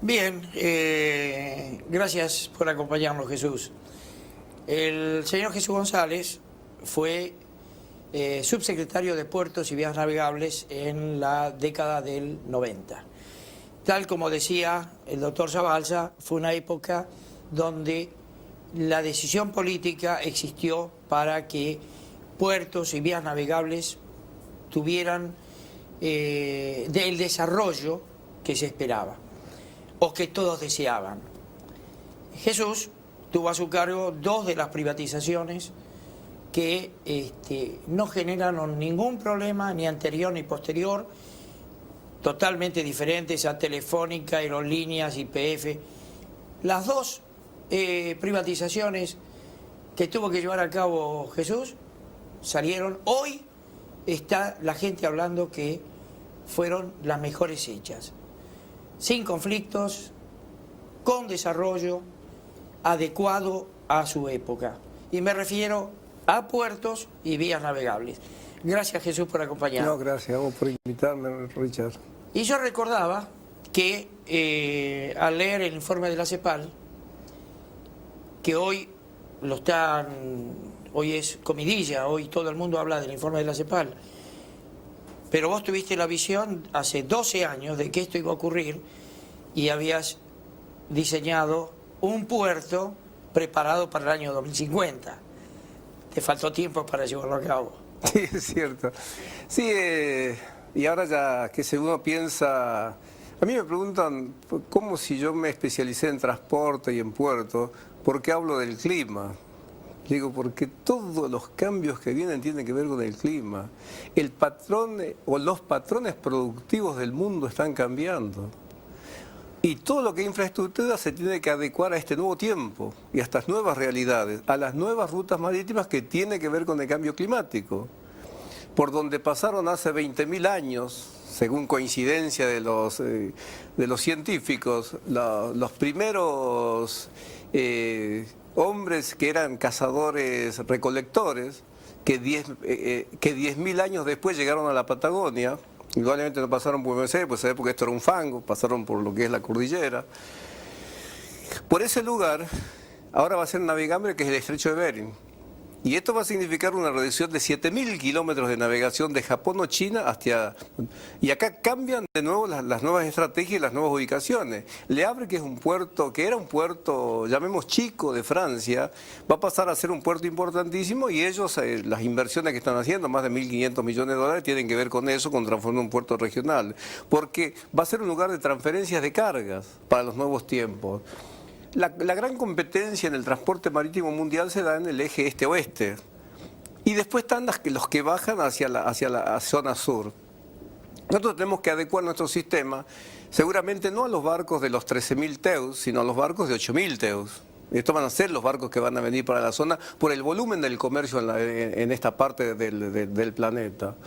Bien, gracias por acompañarnos, Jesús. El señor Jesús González fue subsecretario de Puertos y Vías Navegables en la década del 90. Tal como decía el doctor Zabalza, fue una época donde la decisión política existió para que puertos y vías navegables tuvieran el desarrollo que se esperaba o que todos deseaban. Jesús tuvo a su cargo dos de las privatizaciones que no generaron ningún problema, ni anterior ni posterior, totalmente diferentes a Telefónica, Aerolíneas, YPF. Las dos privatizaciones que tuvo que llevar a cabo Jesús salieron. Hoy está la gente hablando que fueron las mejores hechas, sin conflictos, con desarrollo adecuado a su época. Y me refiero a puertos y vías navegables. Gracias, Jesús, por acompañarnos. No, gracias a vos por invitarme, Richard. Y yo recordaba que al leer el informe de la CEPAL, que hoy es comidilla, hoy todo el mundo habla del informe de la CEPAL, pero vos tuviste la visión hace 12 años de que esto iba a ocurrir y habías diseñado un puerto preparado para el año 2050. Te faltó tiempo para llevarlo a cabo. Sí, es cierto. Sí, y ahora ya que si uno piensa... A mí me preguntan, ¿cómo si yo me especialicé en transporte y en puerto, por qué hablo del clima? Digo, porque todos los cambios que vienen tienen que ver con el clima. El patrón o los patrones productivos del mundo están cambiando. Y todo lo que es infraestructura se tiene que adecuar a este nuevo tiempo y a estas nuevas realidades, a las nuevas rutas marítimas que tienen que ver con el cambio climático. Por donde pasaron hace 20.000 años, según coincidencia de los científicos, los primeros hombres que eran cazadores recolectores, que 10.000 años después llegaron a la Patagonia. Igualmente no pasaron por Buenos Aires, pues sabés porque esto era un fango, pasaron por lo que es la cordillera. Por ese lugar, ahora va a ser navegable, que es el estrecho de Bering. Y esto va a significar una reducción de 7.000 kilómetros de navegación de Japón o China hacia... Y acá cambian de nuevo las nuevas estrategias y las nuevas ubicaciones. Le Havre, que es un puerto, que era un puerto, llamemos chico, de Francia, va a pasar a ser un puerto importantísimo y ellos, las inversiones que están haciendo, más de 1.500 millones de dólares, tienen que ver con eso, con transformar un puerto regional. Porque va a ser un lugar de transferencias de cargas para los nuevos tiempos. La gran competencia en el transporte marítimo mundial se da en el eje este-oeste. Y después están los que bajan hacia la zona sur. Nosotros tenemos que adecuar nuestro sistema, seguramente no a los barcos de los 13.000 TEUs, sino a los barcos de 8.000 TEUs. Estos van a ser los barcos que van a venir para la zona por el volumen del comercio en esta parte del planeta.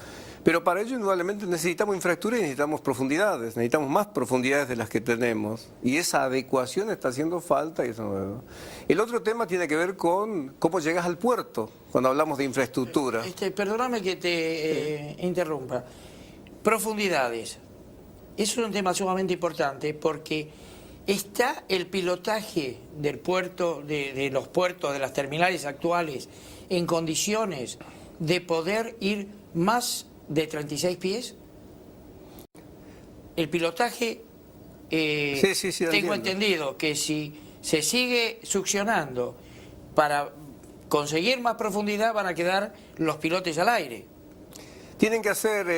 Pero para ello, indudablemente, necesitamos infraestructura y necesitamos profundidades, necesitamos más profundidades de las que tenemos. Y esa adecuación está haciendo falta. El otro tema tiene que ver con cómo llegas al puerto, cuando hablamos de infraestructura. Perdóname que te interrumpa. Profundidades. Eso es un tema sumamente importante porque está el pilotaje del puerto, de los puertos, de las terminales actuales, en condiciones de poder ir más de 36 pies. El pilotaje, sí, tengo entendido que si se sigue succionando para conseguir más profundidad van a quedar los pilotes al aire. Tienen que hacer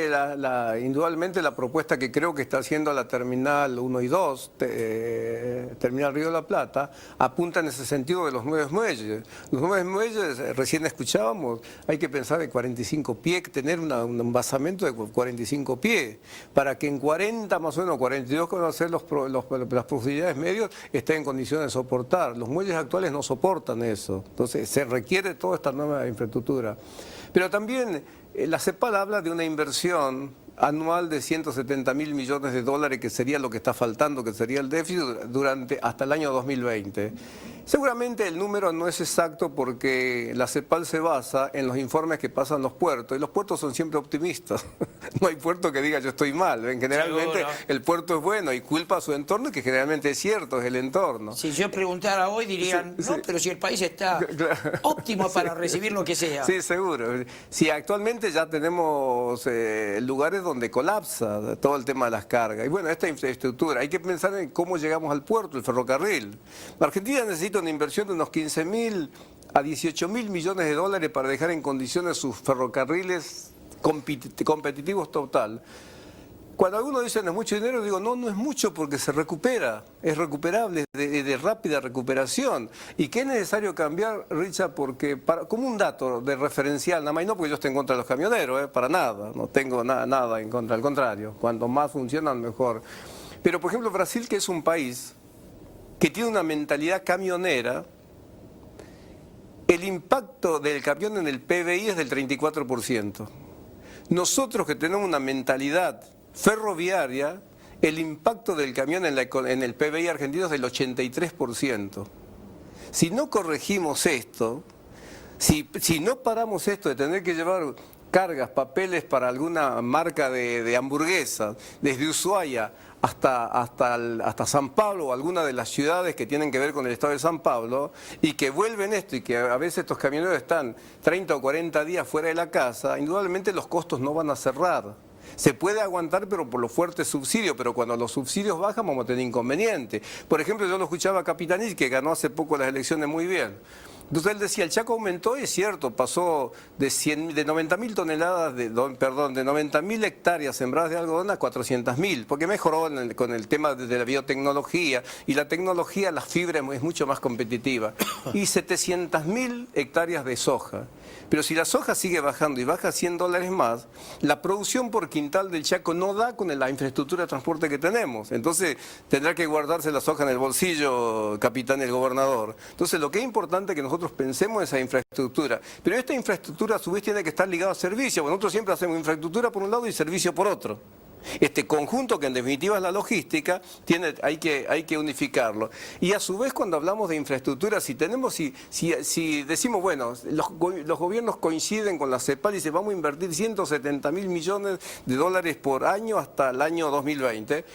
indudablemente la propuesta que creo que está haciendo la Terminal 1 y 2, Terminal Río de la Plata, apunta en ese sentido de los 9 muelles. Los 9 muelles, recién escuchábamos, hay que pensar en 45 pies, tener un basamento de 45 pies, para que en 40 más o menos, 42 que van a ser las profundidades medias, estén en condiciones de soportar. Los muelles actuales no soportan eso, entonces se requiere toda esta nueva infraestructura. Pero también la CEPAL habla de una inversión anual de 170.000 millones de dólares, que sería lo que está faltando, que sería el déficit hasta el año 2020. Seguramente el número no es exacto porque la CEPAL se basa en los informes que pasan los puertos, y los puertos son siempre optimistas. No hay puerto que diga yo estoy mal. Generalmente Seguro. el puerto es bueno y culpa a su entorno, que generalmente es cierto, es el entorno. Si yo preguntara hoy dirían, Sí, no, sí. pero si el país está óptimo para recibir lo que sea. Sí, seguro. Sí, actualmente ya tenemos lugares donde colapsa todo el tema de las cargas. Y bueno, esta infraestructura, hay que pensar en cómo llegamos al puerto, el ferrocarril. La Argentina necesita una inversión de unos 15.000 a 18.000 millones de dólares para dejar en condiciones sus ferrocarriles competitivos total. Cuando algunos dicen es mucho dinero, digo, no, no es mucho porque se recupera, es recuperable, de rápida recuperación. ¿Y qué es necesario cambiar, Richard? Porque, como un dato de referencial, nada más, y no porque yo esté en contra de los camioneros, para nada, no tengo nada en contra, al contrario, cuanto más funcionan, mejor. Pero, por ejemplo, Brasil, que es un país que tiene una mentalidad camionera, el impacto del camión en el PBI es del 34%. Nosotros, que tenemos una mentalidad ferroviaria, el impacto del camión en el PBI argentino es del 83%. Si no corregimos esto, si no paramos esto de tener que llevar cargas, papeles para alguna marca de hamburguesas, desde Ushuaia hasta San Pablo o alguna de las ciudades que tienen que ver con el estado de San Pablo, y que vuelven esto y que a veces estos camioneros están 30 o 40 días fuera de la casa, indudablemente los costos no van a cerrar. Se puede aguantar, pero por los fuertes subsidios, pero cuando los subsidios bajan vamos a tener inconvenientes. Por ejemplo, yo lo escuchaba a Capitanich, que ganó hace poco las elecciones muy bien. Entonces él decía, el Chaco aumentó, y es cierto, pasó de 90.000 toneladas, de 90.000 hectáreas sembradas de algodón a 400.000, porque mejoró con el tema de la biotecnología, y la tecnología, la fibra es mucho más competitiva. Y 700.000 hectáreas de soja. Pero si la soja sigue bajando y baja $100 más, la producción por quintal del Chaco no da con la infraestructura de transporte que tenemos. Entonces tendrá que guardarse la soja en el bolsillo, capitán, el gobernador. Entonces lo que es importante es que nosotros pensemos en esa infraestructura. Pero esta infraestructura a su vez tiene que estar ligada a servicio. Bueno, nosotros siempre hacemos infraestructura por un lado y servicio por otro. Este conjunto, que en definitiva es la logística, hay que unificarlo. Y a su vez, cuando hablamos de infraestructura, si decimos, bueno, los gobiernos coinciden con la CEPAL y dicen vamos a invertir 170.000 millones de dólares por año hasta el año 2020,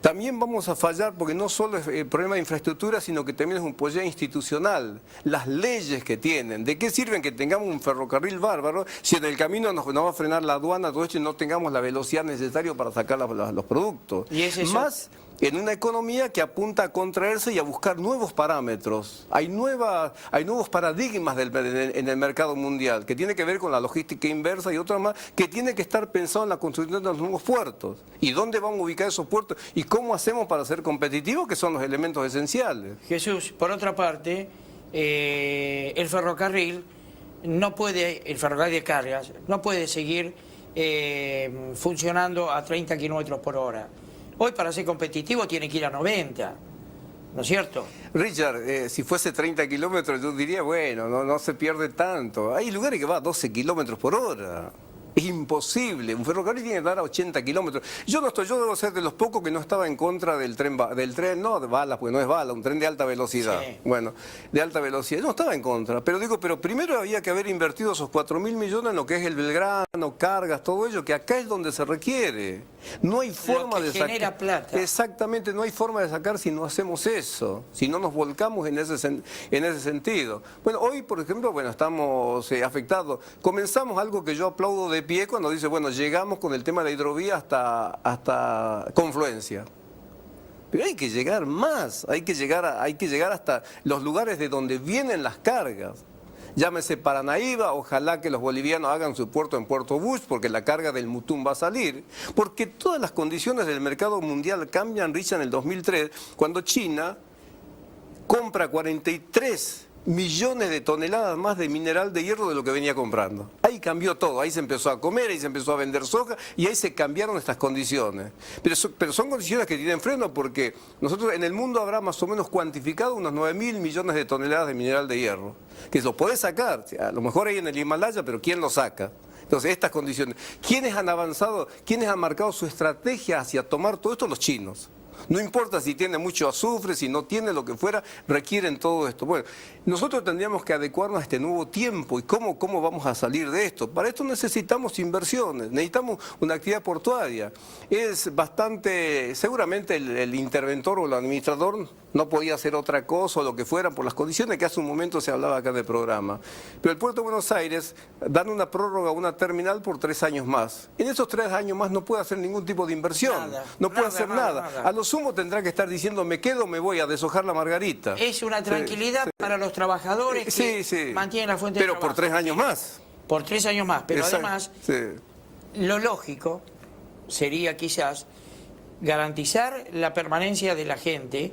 también vamos a fallar, porque no solo es el problema de infraestructura, sino que también es un problema institucional. Las leyes que tienen. ¿De qué sirven que tengamos un ferrocarril bárbaro si en el camino nos va a frenar la aduana, todo esto, y no tengamos la velocidad necesaria para sacar los productos? ¿Y es eso? Más en una economía que apunta a contraerse y a buscar nuevos parámetros. Hay nuevos paradigmas en el mercado mundial, que tiene que ver con la logística inversa y otras más, que tiene que estar pensado en la construcción de los nuevos puertos. ¿Y dónde vamos a ubicar esos puertos? ¿Y cómo hacemos para ser competitivos? Que son los elementos esenciales. Jesús, por otra parte, el ferrocarril de cargas, no puede seguir funcionando a 30 kilómetros por hora. Hoy, para ser competitivo, tiene que ir a 90, ¿no es cierto? Richard, si fuese 30 kilómetros, yo diría, bueno, no se pierde tanto. Hay lugares que va a 12 kilómetros por hora. Es imposible. Un ferrocarril tiene que dar a 80 kilómetros. Yo debo ser de los pocos que no estaba en contra del tren, no de balas, porque no es bala, un tren de alta velocidad. Sí. Bueno, de alta velocidad. Yo no estaba en contra, pero primero había que haber invertido esos 4.000 millones en lo que es el Belgrano, cargas, todo ello, que acá es donde se requiere. No hay forma de sacar. Genera plata. Exactamente, no hay forma de sacar si no hacemos eso, si no nos volcamos en ese sentido. Bueno, hoy, por ejemplo, estamos afectados. Comenzamos algo que yo aplaudo de pie cuando dice, bueno, llegamos con el tema de la hidrovía hasta Confluencia. Pero hay que llegar más, hay que llegar hasta los lugares de donde vienen las cargas. Llámese Paranaíba, ojalá que los bolivianos hagan su puerto en Puerto Bush, porque la carga del Mutum va a salir. Porque todas las condiciones del mercado mundial cambian, Richard, en el 2003, cuando China compra 43 millones de toneladas más de mineral de hierro de lo que venía comprando. Ahí cambió todo, ahí se empezó a comer, ahí se empezó a vender soja y ahí se cambiaron estas condiciones. Pero son condiciones que tienen freno, porque nosotros en el mundo habrá más o menos cuantificado unos 9.000 millones de toneladas de mineral de hierro, que lo podés sacar, a lo mejor ahí en el Himalaya, pero ¿quién lo saca? Entonces, estas condiciones. ¿Quiénes han avanzado? ¿Quiénes han marcado su estrategia hacia tomar todo esto? Los chinos. No importa si tiene mucho azufre, si no tiene lo que fuera, requieren todo esto. Bueno, nosotros tendríamos que adecuarnos a este nuevo tiempo. ¿Y cómo vamos a salir de esto? Para esto necesitamos inversiones, necesitamos una actividad portuaria. Es bastante, seguramente el interventor o el administrador no podía hacer otra cosa o lo que fuera por las condiciones que hace un momento se hablaba acá en el programa. Pero el Puerto de Buenos Aires dan una prórroga a una terminal por 3 años más. En esos 3 años más no puede hacer ningún tipo de inversión, no puede hacer nada. A lo sumo tendrá que estar diciendo me quedo, me voy a deshojar la margarita. Es una tranquilidad para los trabajadores que mantienen la fuente de trabajo. Pero por 3 años más. Por 3 años más, pero además Sí. lo lógico sería quizás garantizar la permanencia de la gente,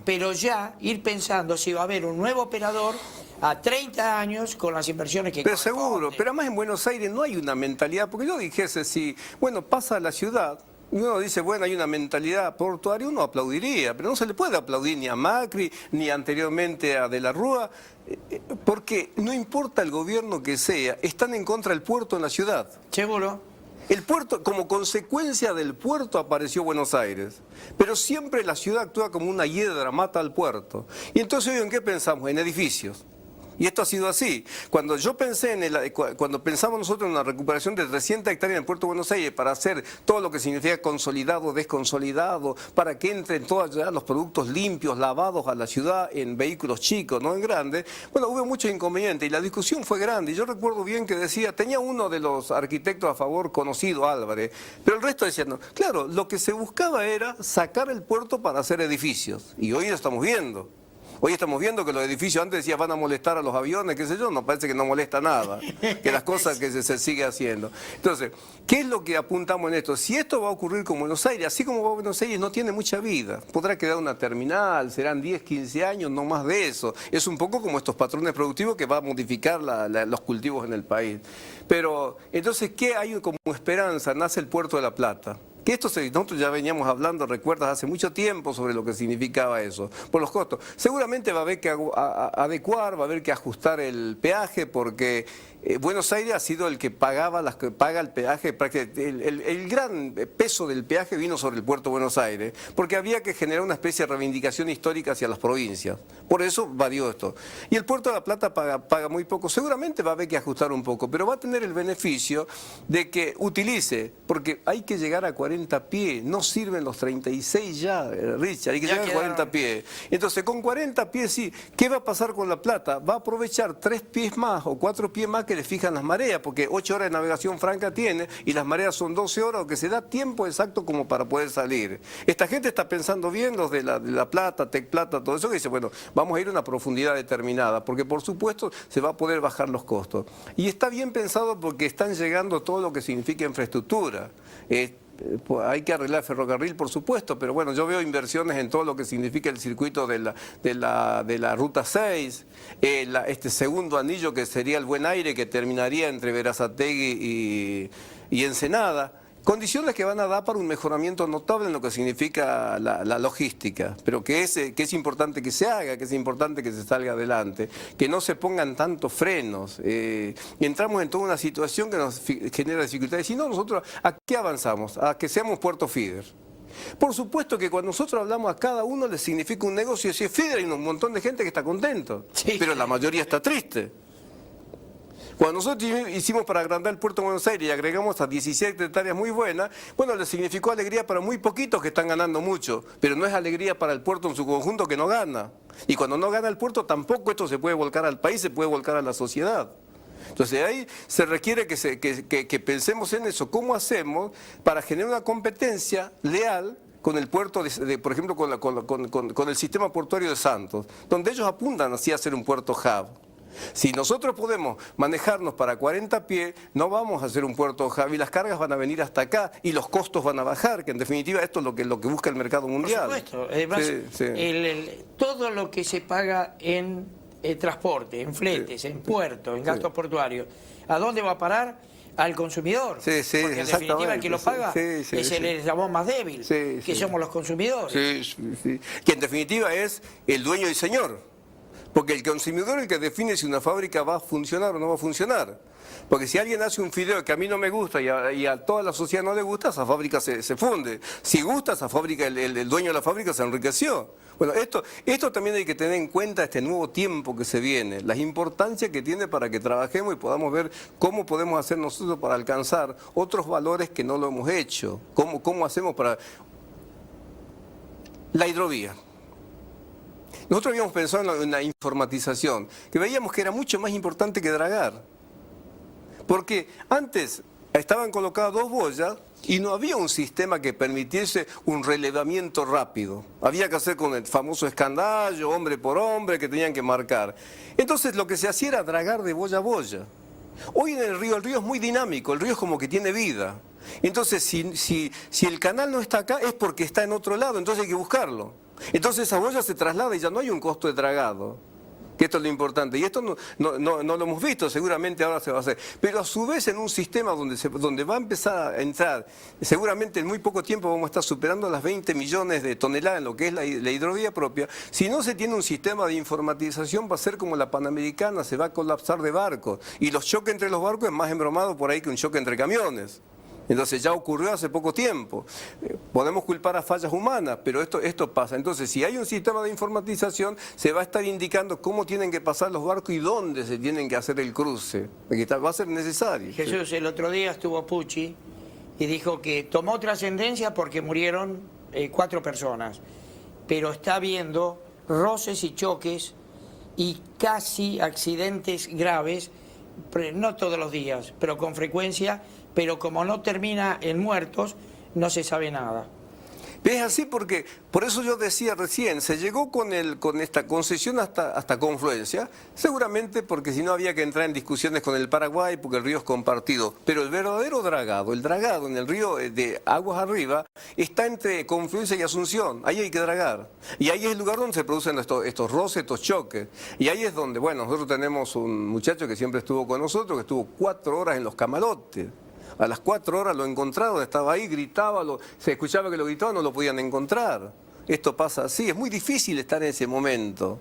pero ya ir pensando si va a haber un nuevo operador a 30 años con las inversiones que Pero seguro, pero además en Buenos Aires no hay una mentalidad, porque yo dijese, si, bueno, pasa a la ciudad, y uno dice, bueno, hay una mentalidad portuaria, uno aplaudiría, pero no se le puede aplaudir ni a Macri, ni anteriormente a De la Rúa, porque no importa el gobierno que sea, están en contra del puerto en la ciudad. Seguro. El puerto, como consecuencia del puerto apareció Buenos Aires, pero siempre la ciudad actúa como una hiedra, mata al puerto. Y entonces, ¿en qué pensamos? En edificios. Y esto ha sido así. Cuando yo pensé cuando pensamos nosotros en la recuperación de 300 hectáreas en el Puerto de Buenos Aires para hacer todo lo que significa consolidado, desconsolidado, para que entren todos los productos limpios, lavados a la ciudad en vehículos chicos, no en grandes, bueno, hubo muchos inconvenientes y la discusión fue grande. Y yo recuerdo bien que decía, tenía uno de los arquitectos a favor conocido, Álvarez, pero el resto decía, no. Claro, lo que se buscaba era sacar el puerto para hacer edificios. Y hoy lo estamos viendo. Hoy estamos viendo que los edificios antes decían van a molestar a los aviones, qué sé yo, no parece que no molesta nada, que las cosas que se sigue haciendo. Entonces, ¿qué es lo que apuntamos en esto? Si esto va a ocurrir con Buenos Aires, así como va a Buenos Aires no tiene mucha vida, podrá quedar una terminal, serán 10, 15 años, no más de eso. Es un poco como estos patrones productivos que va a modificar los cultivos en el país. Pero, entonces, ¿qué hay como esperanza? Nace el Puerto de la Plata. Que nosotros ya veníamos hablando, recuerdas, hace mucho tiempo sobre lo que significaba eso, por los costos. Seguramente va a haber que adecuar, va a haber que ajustar el peaje, porque Buenos Aires ha sido el que paga el peaje, el gran peso del peaje vino sobre el Puerto de Buenos Aires, porque había que generar una especie de reivindicación histórica hacia las provincias. Por eso varió esto. Y el Puerto de la Plata paga muy poco. Seguramente va a haber que ajustar un poco, pero va a tener el beneficio de que utilice, porque hay que llegar a 40 pies, no sirven los 36 ya, Richard, hay que llegar a 40 pies. Entonces, con 40 pies sí, ¿qué va a pasar con la Plata? Va a aprovechar 3 pies más o 4 pies más que le fijan las mareas, porque 8 horas de navegación franca tiene y las mareas son 12 horas, o que se da tiempo exacto como para poder salir. Esta gente está pensando bien, los de la Plata, Tec Plata, todo eso, que dice, bueno, vamos a ir a una profundidad determinada, porque por supuesto se va a poder bajar los costos. Y está bien pensado porque están llegando todo lo que significa infraestructura. Hay que arreglar el ferrocarril, por supuesto, pero bueno, yo veo inversiones en todo lo que significa el circuito de la Ruta 6, este segundo anillo que sería el Buen Aire, que terminaría entre Berazategui y Ensenada. Condiciones que van a dar para un mejoramiento notable en lo que significa la logística, pero que es importante que se haga, que es importante que se salga adelante, que no se pongan tantos frenos. Entramos en toda una situación que nos genera dificultades. Si no, nosotros, ¿a qué avanzamos? A que seamos puerto feeder. Por supuesto que cuando nosotros hablamos a cada uno le significa un negocio, y si es feeder hay un montón de gente que está contento, pero la mayoría está triste. Cuando nosotros hicimos para agrandar el Puerto de Buenos Aires y agregamos a 17 hectáreas muy buenas, bueno, le significó alegría para muy poquitos que están ganando mucho, pero no es alegría para el puerto en su conjunto que no gana. Y cuando no gana el puerto, tampoco esto se puede volcar al país, se puede volcar a la sociedad. Entonces ahí se requiere que pensemos en eso, cómo hacemos para generar una competencia leal con el puerto, por ejemplo, con el sistema portuario de Santos, donde ellos apuntan así a ser un puerto hub. Si nosotros podemos manejarnos para 40 pies, no vamos a hacer un puerto hub y las cargas van a venir hasta acá y los costos van a bajar, que en definitiva esto es lo que busca el mercado mundial. Por supuesto, además, todo lo que se paga en transporte, en fletes, en puertos, en gastos portuarios, ¿a dónde va a parar? Al consumidor, porque en definitiva el que lo paga es el eslabón más débil, que somos los consumidores. Que en definitiva es el dueño y señor. Porque el consumidor es el que define si una fábrica va a funcionar o no va a funcionar. Porque si alguien hace un fideo que a mí no me gusta y a toda la sociedad no le gusta, esa fábrica se funde. Si gusta, esa fábrica, el dueño de la fábrica se enriqueció. Bueno, esto también hay que tener en cuenta este nuevo tiempo que se viene, la importancia que tiene para que trabajemos y podamos ver cómo podemos hacer nosotros para alcanzar otros valores que no lo hemos hecho. ¿Cómo hacemos para... La hidrovía. Nosotros habíamos pensado en la informatización, que veíamos que era mucho más importante que dragar. Porque antes estaban colocadas 2 boyas y no había un sistema que permitiese un relevamiento rápido. Había que hacer con el famoso escandallo, hombre por hombre, que tenían que marcar. Entonces lo que se hacía era dragar de boya a boya. Hoy en el río es muy dinámico, el río es como que tiene vida. Entonces si el canal no está acá es porque está en otro lado, entonces hay que buscarlo. Entonces esa boya se traslada y ya no hay un costo de dragado. Que esto es lo importante. Y esto no lo hemos visto, seguramente ahora se va a hacer. Pero a su vez en un sistema donde va a empezar a entrar, seguramente en muy poco tiempo vamos a estar superando las 20 millones de toneladas en lo que es la hidrovía propia. Si no se tiene un sistema de informatización va a ser como la Panamericana, se va a colapsar de barcos. Y los choques entre los barcos es más embromado por ahí que un choque entre camiones. Entonces ya ocurrió hace poco tiempo. Podemos culpar a fallas humanas, pero esto pasa. Entonces, si hay un sistema de informatización, se va a estar indicando cómo tienen que pasar los barcos y dónde se tienen que hacer el cruce. Porque va a ser necesario. Jesús, el otro día estuvo Pucci y dijo que tomó trascendencia porque murieron 4 personas, pero está habiendo roces y choques y casi accidentes graves, no todos los días, pero con frecuencia. Pero como no termina en muertos, no se sabe nada. Es así porque, por eso yo decía recién, se llegó con esta concesión hasta Confluencia, seguramente porque si no había que entrar en discusiones con el Paraguay, porque el río es compartido. Pero el verdadero dragado, el dragado en el río de aguas arriba, está entre Confluencia y Asunción, ahí hay que dragar. Y ahí es el lugar donde se producen estos roces, estos choques. Y ahí es donde, bueno, nosotros tenemos un muchacho que siempre estuvo con nosotros, que estuvo 4 horas en los camalotes. A las 4 horas lo encontraron, estaba ahí, gritaba, se escuchaba que lo gritaba, no lo podían encontrar. Esto pasa así, es muy difícil estar en ese momento.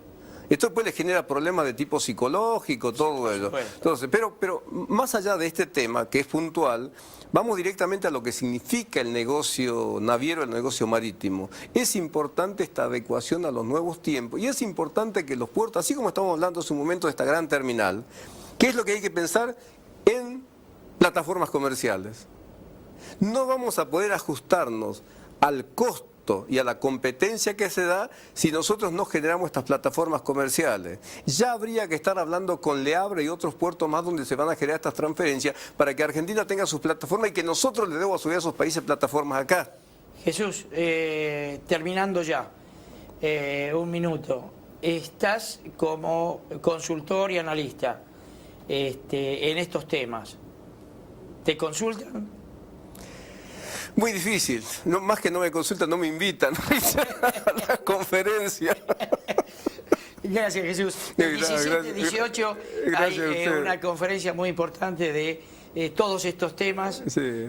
Esto después le genera problemas de tipo psicológico, todo eso. Entonces, pero más allá de este tema, que es puntual, vamos directamente a lo que significa el negocio naviero, el negocio marítimo. Es importante esta adecuación a los nuevos tiempos y es importante que los puertos, así como estamos hablando hace un momento de esta gran terminal, ¿qué es lo que hay que pensar en plataformas comerciales? No vamos a poder ajustarnos al costo y a la competencia que se da si nosotros no generamos estas plataformas comerciales. Ya habría que estar hablando con Le Havre y otros puertos más donde se van a generar estas transferencias para que Argentina tenga sus plataformas y que nosotros le demos a subir a esos países plataformas acá. Jesús, terminando ya, 1 minuto. Estás como consultor y analista en estos temas. ¿Te consultan? Muy difícil. No, más que no me consultan, no me invitan a la conferencia. Gracias, Jesús. El 17, 18 hay una conferencia muy importante de todos estos temas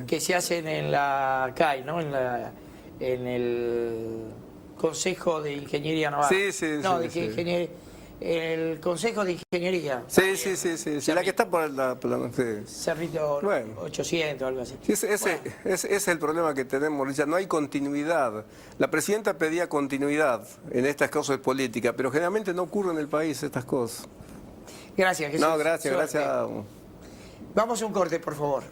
que se hacen en la CAI, ¿no? En el Consejo de Ingeniería Naval. El Consejo de Ingeniería. Sí, la que está por la Cerrito 800, algo así. Ese es el problema que tenemos, Richard. No hay continuidad. La presidenta pedía continuidad en estas cosas políticas, pero generalmente no ocurre en el país estas cosas. Gracias, Jesús. No, gracias. Vamos a un corte, por favor.